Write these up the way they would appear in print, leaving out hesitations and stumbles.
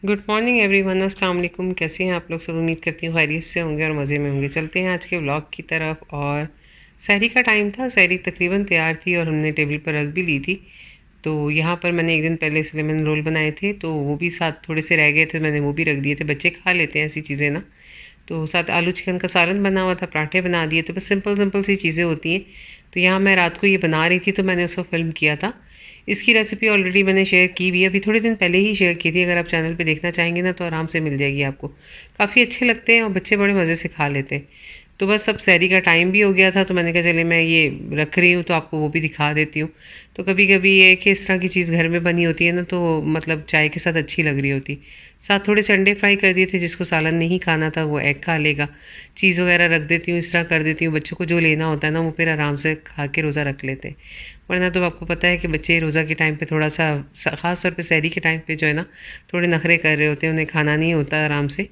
Good morning everyone, अस्सलाम वालेकुम। कैसे हैं आप लोग सब? उम्मीद करती हूँ खैरियत से होंगे और मज़े में होंगे। चलते हैं आज के व्लॉग की तरफ। और सहरी का टाइम था, सहरी तकरीबन तैयार थी और हमने टेबल पर रख भी ली थी। तो यहाँ पर मैंने एक दिन पहले सिनेमन रोल बनाए थे, तो वो भी साथ थोड़े से रह गए थे, मैंने वो भी रख दिए थे। बच्चे खा लेते हैं ऐसी चीज़ें ना। तो साथ आलू चिकन का सालन बना हुआ था, पराठे बना दिए थे। बस सिंपल सिंपल सी चीज़ें होती हैं। तो यहाँ मैं रात को ये बना रही थी, तो मैंने उसको फ़िल्म किया था। इसकी रेसिपी ऑलरेडी मैंने शेयर की भी, अभी थोड़े दिन पहले ही शेयर की थी। अगर आप चैनल पे देखना चाहेंगे ना, तो आराम से मिल जाएगी आपको। काफ़ी अच्छे लगते हैं और बच्चे बड़े मज़े से खा लेते हैं। तो बस अब सहरी का टाइम भी हो गया था, तो मैंने कहा चले मैं ये रख रही हूँ तो आपको वो भी दिखा देती हूँ। तो कभी कभी ये कि इस तरह की चीज़ घर में बनी होती है ना, तो मतलब चाय के साथ अच्छी लग रही होती। साथ थोड़े से अंडे फ्राई कर दिए थे, जिसको सालन नहीं खाना था वो एग खा लेगा। चीज़ वगैरह रख देती हूँ, इस तरह कर देती हूँ। बच्चों को जो लेना होता है ना, वो फिर आराम से खा के रोज़ा रख लेते हैं। वरना तो आपको पता है कि बच्चे रोज़ा के टाइम पे थोड़ा सा ख़ास तौर पे सहरी के टाइम पे जो है ना, थोड़े नखरे कर रहे होते हैं। उन्हें खाना नहीं होता आराम से।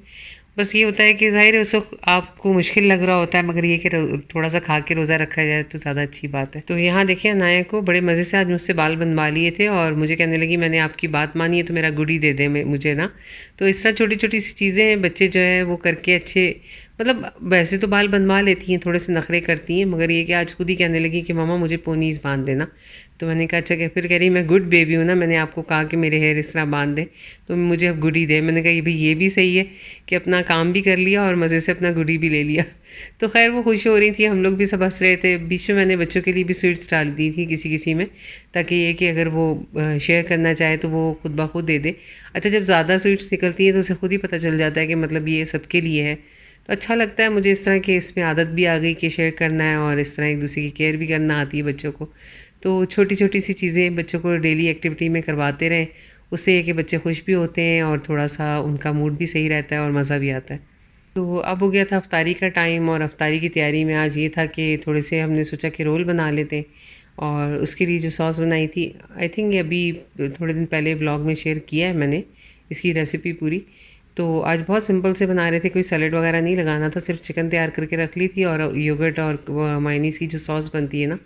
बस ये होता है कि ज़ाहिर है उस वक्त आपको मुश्किल लग रहा होता है, मगर ये कि थोड़ा सा खा के रोज़ा रखा जाए तो ज़्यादा अच्छी बात है। तो यहाँ देखिए, अनाया को बड़े मज़े से आज मुझसे बाल बनवा लिए थे और मुझे कहने लगी मैंने आपकी बात मानी है तो मेरा गुडी दे दे मुझे ना। तो इस तरह छोटी छोटी सी चीज़ें बच्चे जो है वो करके अच्छे, मतलब वैसे तो बाल बनवा लेती हैं, थोड़े से नखरे करती हैं, मगर ये कि आज खुद ही कहने लगी कि मम्मा मुझे पोनीज़ बांध देना। तो मैंने कहा अच्छा, कि फिर कह रही मैं गुड बेबी हूँ ना, मैंने आपको कहा कि मेरे हेयर इस तरह बांध दे, तो मुझे अब गुडी दे। मैंने कहा ये भाई ये भी सही है कि अपना काम भी कर लिया और मज़े से अपना गुडी भी ले लिया। तो खैर वो खुश हो रही थी, हम लोग भी सब हंस रहे थे। बीच में मैंने बच्चों के लिए भी स्वीट्स डाल दी थी किसी किसी में, ताकि ये कि अगर वो शेयर करना चाहे तो वो खुद ब खुद दे दे। अच्छा, जब ज़्यादा स्वीट्स निकलती हैं तो उसे खुद ही पता चल जाता है कि मतलब ये सबके लिए है। तो अच्छा लगता है मुझे इस तरह की, इसमें आदत भी आ गई कि शेयर करना है और इस तरह एक दूसरे की केयर भी करना आती है बच्चों को। तो छोटी छोटी सी चीज़ें बच्चों को डेली एक्टिविटी में करवाते रहें, उससे ये कि बच्चे खुश भी होते हैं और थोड़ा सा उनका मूड भी सही रहता है और मज़ा भी आता है। तो अब हो गया था अफ्तारी का टाइम, और अफ्तारी की तैयारी में आज ये था कि थोड़े से हमने सोचा कि रोल बना लेते हैं। और उसके लिए जो सॉस बनाई थी, आई थिंक ये अभी थोड़े दिन पहले ब्लॉग में शेयर किया है मैंने इसकी रेसिपी पूरी। तो आज बहुत सिंपल से बना रहे थे, कोई सैलेड वगैरह नहीं लगाना था, सिर्फ चिकन तैयार करके रख ली थी और योगर्ट और मायनीस की जो सॉस बनती है ना,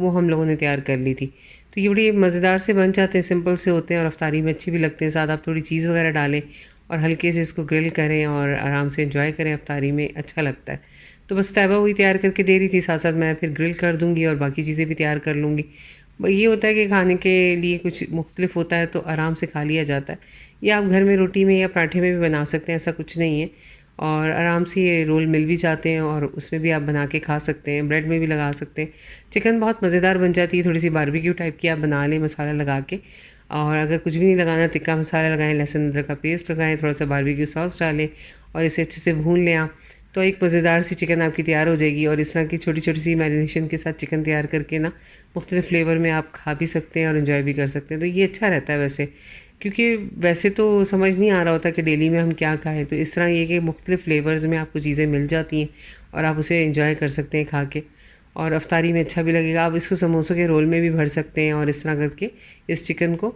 वो हम लोगों ने तैयार कर ली थी। तो ये बड़ी मज़ेदार से बन जाते हैं, सिंपल से होते हैं और अफ्तारी में अच्छे भी लगते हैं। साथ आप थोड़ी चीज़ वगैरह डालें और हल्के से इसको ग्रिल करें और आराम से एंजॉय करें, अफ्तारी में अच्छा लगता है। तो बस तैबा वही तैयार करके दे रही थी, साथ साथ मैं फिर ग्रिल कर दूँगी और बाकी चीज़ें भी तैयार कर लूँगी। ये होता है कि खाने के लिए कुछ मुख्तलिफ होता है तो आराम से खा लिया जाता है। या आप घर में रोटी में या पराठे में भी बना सकते हैं, ऐसा कुछ नहीं है। और आराम से ये रोल मिल भी जाते हैं और उसमें भी आप बना के खा सकते हैं, ब्रेड में भी लगा सकते हैं। चिकन बहुत मज़ेदार बन जाती है, थोड़ी सी बारबेक्यू टाइप की आप बना लें मसाला लगा के। और अगर कुछ भी नहीं लगाना, तिक्का मसाला लगाएं, लहसुन अदरक का पेस्ट लगाएं, थोड़ा सा बारबेक्यू सॉस डालें और इसे अच्छे से भून लें आप, तो एक मज़ेदार सी चिकन आपकी तैयार हो जाएगी। और इस तरह की छोटी छोटी सी मैरिनेशन के साथ चिकन तैयार करके ना, मुख्तलिफ़ फ्लेवर में आप खा भी सकते हैं और इन्जॉय भी कर सकते हैं। तो ये अच्छा रहता है वैसे, क्योंकि वैसे तो समझ नहीं आ रहा होता कि डेली में हम क्या खाएँ। तो इस तरह ये कि मुख्तलिफ़ फ्लेवर्स में आपको चीज़ें मिल जाती हैं और आप उसे इन्जॉय कर सकते हैं खा के। और अफ्तारी में अच्छा भी लगेगा। आप इसको समोसों के रोल में भी भर सकते हैं और इस तरह करके इस चिकन को,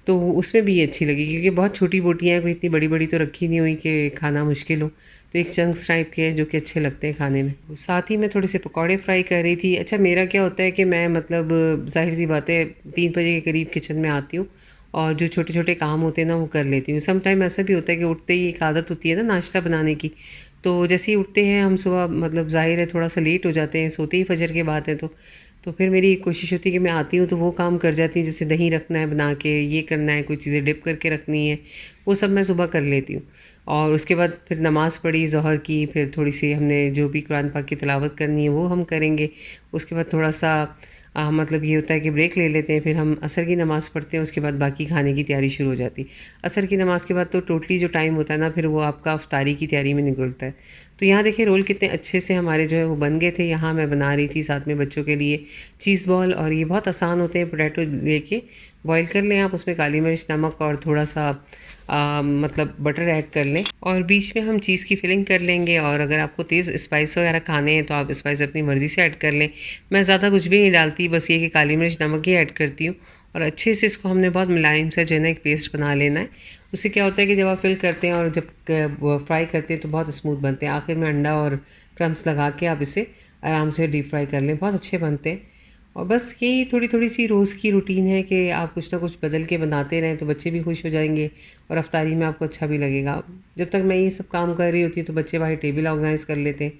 तो उसमें भी ये अच्छी लगी, क्योंकि बहुत छोटी बोटियाँ हैं, कोई इतनी बड़ी बड़ी तो रखी नहीं हुई कि खाना मुश्किल हो। तो एक चंक्स टाइप के हैं जो कि अच्छे लगते हैं खाने में। साथ ही मैं थोड़े से पकौड़े फ्राई कर रही थी। अच्छा, मेरा क्या होता है कि मैं मतलब ज़ाहिर सी बात है 3 बजे के करीब किचन में आती हूँ और जो छोटे छोटे काम होते हैं ना वो कर लेती हूँ। सम टाइम ऐसा भी होता है कि उठते ही एक आदत होती है ना नाश्ता बनाने की। तो जैसे ही उठते हैं हम सुबह, मतलब ज़ाहिर है थोड़ा सा लेट हो जाते हैं, सोते ही फजर के बाद है। तो फिर मेरी कोशिश होती है कि मैं आती हूँ तो वो काम कर जाती हूँ, जैसे दही रखना है बना के, ये करना है, कोई चीज़ें डिप करके रखनी है, वो सब मैं सुबह कर लेती हूँ। और उसके बाद फिर नमाज़ पढ़ी ज़ोहर की, फिर थोड़ी सी हमने जो भी कुरान पाक की तिलावत करनी है वो हम करेंगे। उसके बाद थोड़ा सा मतलब ये होता है कि ब्रेक ले लेते हैं, फिर हम असर की नमाज़ पढ़ते हैं, उसके बाद बाकी खाने की तैयारी शुरू हो जाती है। असर की नमाज़ के बाद तो टोटली जो टाइम होता है ना, फिर वो आपका अफ्तारी की तैयारी में निकलता है। तो यहाँ देखिए रोल कितने अच्छे से हमारे जो है वो बन गए थे। यहाँ मैं बना रही थी साथ में बच्चों के लिए चीज़ बॉल, और ये बहुत आसान होते हैं। पोटैटो लेके बॉईल कर लें आप, उसमें काली मिर्च, नमक और थोड़ा सा मतलब बटर ऐड कर लें और बीच में हम चीज़ की फिलिंग कर लेंगे। और अगर आपको तेज़ स्पाइस वगैरह खाने हैं तो आप स्पाइस अपनी मर्ज़ी से ऐड कर लें। मैं ज़्यादा कुछ भी नहीं डालती, बस ये कि काली मिर्च, नमक ही ऐड करती हूँ। और अच्छे से इसको हमने बहुत मुलायम से जो है ना एक पेस्ट बना लेना है। उससे क्या होता है कि जब आप फिल करते हैं और जब फ्राई करते हैं तो बहुत स्मूथ बनते हैं। आखिर में अंडा और क्रम्स लगा के आप इसे आराम से डीप फ्राई कर लें, बहुत अच्छे बनते हैं। और बस यही थोड़ी थोड़ी सी रोज़ की रूटीन है कि आप कुछ ना कुछ बदल के बनाते रहें तो बच्चे भी खुश हो जाएंगे और अफ्तारी में आपको अच्छा भी लगेगा। जब तक मैं ये सब काम कर रही होती हूँ तो बच्चे बाहर टेबल ऑर्गेनाइज़ कर लेते हैं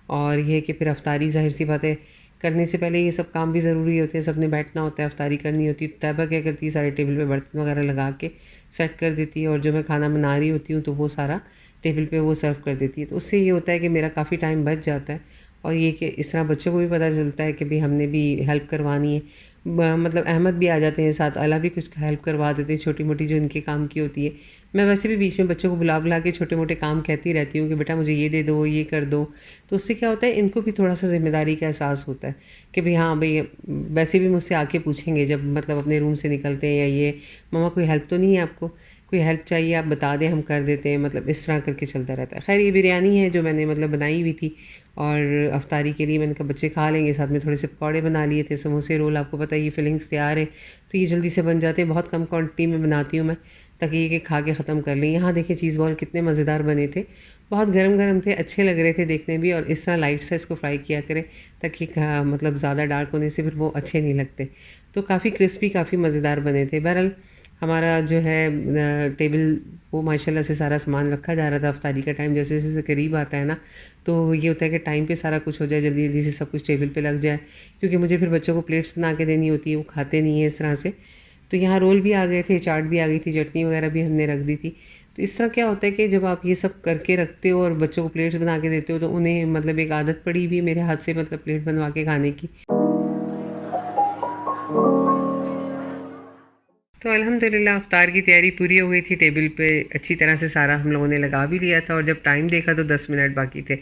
और ये है कि फिर अफ्तारी ज़ाहिर सी बात है करने से पहले ये सब काम भी ज़रूरी होते हैं। सबने बैठना होता है, अफ्तारी करनी होती है। तैयबा क्या करती है, सारे टेबल पे बर्तन वगैरह लगा के सेट कर देती है और जो मैं खाना बना रही होती हूँ तो वो सारा टेबल पे वो सर्व कर देती है। तो उससे ये होता है कि मेरा काफ़ी टाइम बच जाता है और ये कि इस तरह बच्चों को भी पता चलता है कि भाई हमने भी हेल्प करवानी है। मतलब अहमद भी आ जाते हैं साथ, अला भी कुछ हेल्प करवा देते हैं छोटी मोटी जो इनके काम की होती है। मैं वैसे भी बीच में बच्चों को बुला बुला के छोटे मोटे काम कहती रहती हूँ कि बेटा मुझे ये दे दो, ये कर दो। तो उससे क्या होता है, इनको भी थोड़ा सा ज़िम्मेदारी का एहसास होता है कि भाई हाँ भाई, वैसे भी मुझसे आके पूछेंगे जब मतलब अपने रूम से निकलते हैं या ये, मम्मा कोई हेल्प तो नहीं है आपको, कोई हेल्प चाहिए आप बता दें हम कर देते हैं। मतलब इस तरह करके चलता रहता है। खैर ये बिरयानी है जो मैंने मतलब बनाई हुई थी और अफ्तारी के लिए मैंने कहा बच्चे खा लेंगे। साथ में थोड़े से पकौड़े बना लिए थे, समोसे रोल, आपको पता है ये फिलिंग्स तैयार है तो ये जल्दी से बन जाते हैं। बहुत कम क्वांटिटी में बनाती हूँ मैं ताकि ये कि खा के ख़त्म कर लें। यहाँ देखिए चीज़ बॉल कितने मज़ेदार बने थे, बहुत गरम गरम थे, अच्छे लग रहे थे देखने भी। और इस तरह लाइट सा इसको फ्राई किया करें ताकि मतलब ज़्यादा डार्क होने से फिर वो अच्छे नहीं लगते। तो काफ़ी क्रिस्पी, काफ़ी मज़ेदार बने थे। बहरहाल हमारा जो है टेबल वो माशाल्लाह से सारा सामान रखा जा रहा था। अफ्तारी का टाइम जैसे जैसे करीब आता है ना तो ये होता है कि टाइम पे सारा कुछ हो जाए, जल्दी जल्दी से सब कुछ टेबल पे लग जाए, क्योंकि मुझे फिर बच्चों को प्लेट्स बना के देनी होती है, वो खाते नहीं है इस तरह से। तो यहाँ रोल भी आ गए थे, चाट भी आ गई थी, चटनी वगैरह भी हमने रख दी थी। तो इस तरह क्या होता है कि जब आप ये सब करके रखते हो और बच्चों को प्लेट्स बना के देते हो तो उन्हें मतलब एक आदत पड़ी हुई है मेरे हाथ से मतलब प्लेट बनवा के खाने की। तो अल्हम्दुलिल्लाह अफ्तार की तैयारी पूरी हो गई थी। टेबल पे अच्छी तरह से सारा हम लोगों ने लगा भी लिया था और जब टाइम देखा तो 10 मिनट बाकी थे।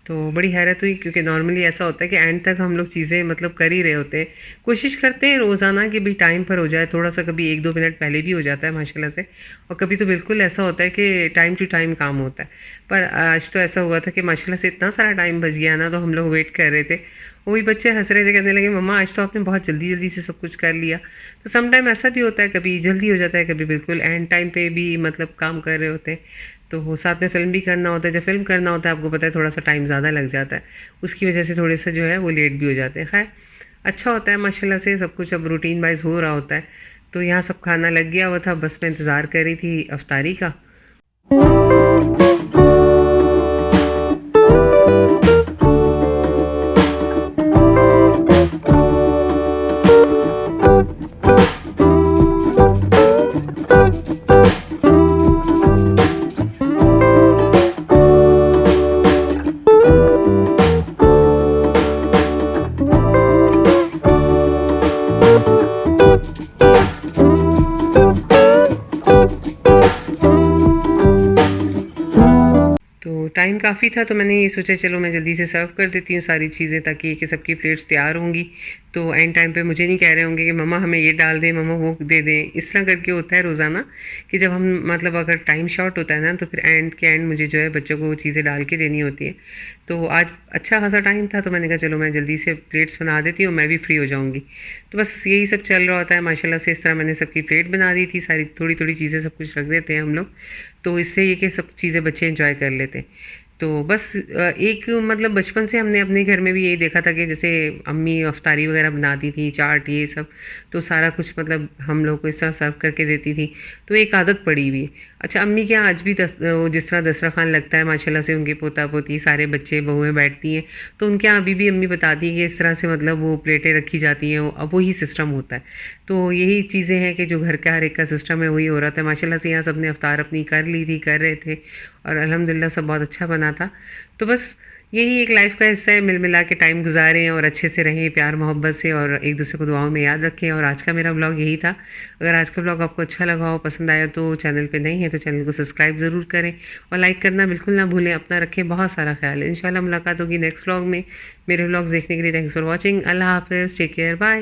तो बड़ी हैरत हुई क्योंकि नॉर्मली ऐसा होता है कि एंड तक हम लोग चीज़ें मतलब कर ही रहे होते हैं। कोशिश करते हैं रोज़ाना कि भाई टाइम पर हो जाए, थोड़ा सा कभी 1-2 मिनट पहले भी हो जाता है माशाल्लाह से, और कभी तो बिल्कुल ऐसा होता है कि टाइम टू टाइम काम होता है। पर आज तो ऐसा हुआ था कि माशाल्लाह से इतना सारा टाइम बच गया ना, तो हम लोग वेट कर रहे थे। वही बच्चे हंस रहे थे, कहने लगे मम्मा आज तो आपने बहुत जल्दी जल्दी से सब कुछ कर लिया। तो सम टाइम ऐसा भी होता है, कभी जल्दी हो जाता है, कभी बिल्कुल एंड टाइम पे भी मतलब काम कर रहे होते हैं। तो वो साथ में फ़िल्म भी करना होता है। जब फ़िल्म करना होता है आपको पता है थोड़ा सा टाइम ज़्यादा लग जाता है, उसकी वजह से थोड़े से जो है वो लेट भी हो जाते हैं। खैर अच्छा होता है माशाल्लाह से, सब कुछ अब रूटीन वाइज हो रहा होता है। तो यहाँ सब खाना लग गया हुआ था, बस मैं इंतज़ार कर रही थी अफ्तारी का। तो टाइम काफ़ी था तो मैंने ये सोचा चलो मैं जल्दी से सर्व कर देती हूँ सारी चीज़ें, ताकि कि सबकी प्लेट्स तैयार होंगी तो एंड टाइम पे मुझे नहीं कह रहे होंगे कि मम्मा हमें ये डाल दें, मम्मा वो दे दें। इस तरह करके होता है रोज़ाना कि जब हम मतलब अगर टाइम शॉर्ट होता है ना तो फिर एंड के एंड मुझे जो है बच्चों को वो चीज़ें डाल के देनी होती है। तो आज अच्छा खासा टाइम था तो मैंने कहा चलो मैं जल्दी से प्लेट्स बना देती हूँ, मैं भी फ्री हो जाऊँगी। तो बस यही सब चल रहा होता है माशाल्लाह से। इस तरह मैंने सबकी प्लेट बना दी थी, सारी थोड़ी थोड़ी चीज़ें सब कुछ रख देते हैं हम लोग, तो इससे ये कि सब चीज़ें बच्चे इंजॉय कर लेते हैं। तो बस एक मतलब बचपन से हमने अपने घर में भी यही देखा था कि जैसे अम्मी अफ्तारी वगैरह बनाती थी, चाट ये सब, तो सारा कुछ मतलब हम लोग को इस तरह सर्व करके देती थी, तो एक आदत पड़ी हुई है। अच्छा अम्मी के यहाँ आज भी वो जिस तरह दस्तरखान लगता है माशाल्लाह से, उनके पोता पोती सारे बच्चे बहुएं बैठती हैं, तो उनके यहाँ अभी भी अम्मी बताती है कि इस तरह से मतलब वो प्लेटें रखी जाती हैं, अब वही सिस्टम होता है। तो यही चीज़ें हैं कि जो घर का हर एक का सिस्टम है वही हो रहा था माशाल्लाह से। यहाँ सब ने अफ्तार अपनी कर ली थी, कर रहे थे और अल्हम्दुलिल्लाह सब बहुत अच्छा बना था। तो बस यही एक लाइफ का हिस्सा है, मिल मिला के टाइम गुजारें और अच्छे से रहें प्यार मोहब्बत से, और एक दूसरे को दुआओं में याद रखें। और आज का मेरा ब्लॉग यही था। अगर आज का ब्लॉग आपको अच्छा लगा हो, पसंद आया, तो चैनल पे नहीं है तो चैनल को सब्सक्राइब ज़रूर करें और लाइक करना बिल्कुल ना भूलें। अपना रखें बहुत सारा ख्याल। इंशाल्लाह मुलाकात होगी नेक्स्ट ब्लॉग में। मेरे ब्लॉग्स देखने के लिए थैंक्स फॉर वॉचिंग। अल्लाह हाफ़िज़, टेक केयर, बाय।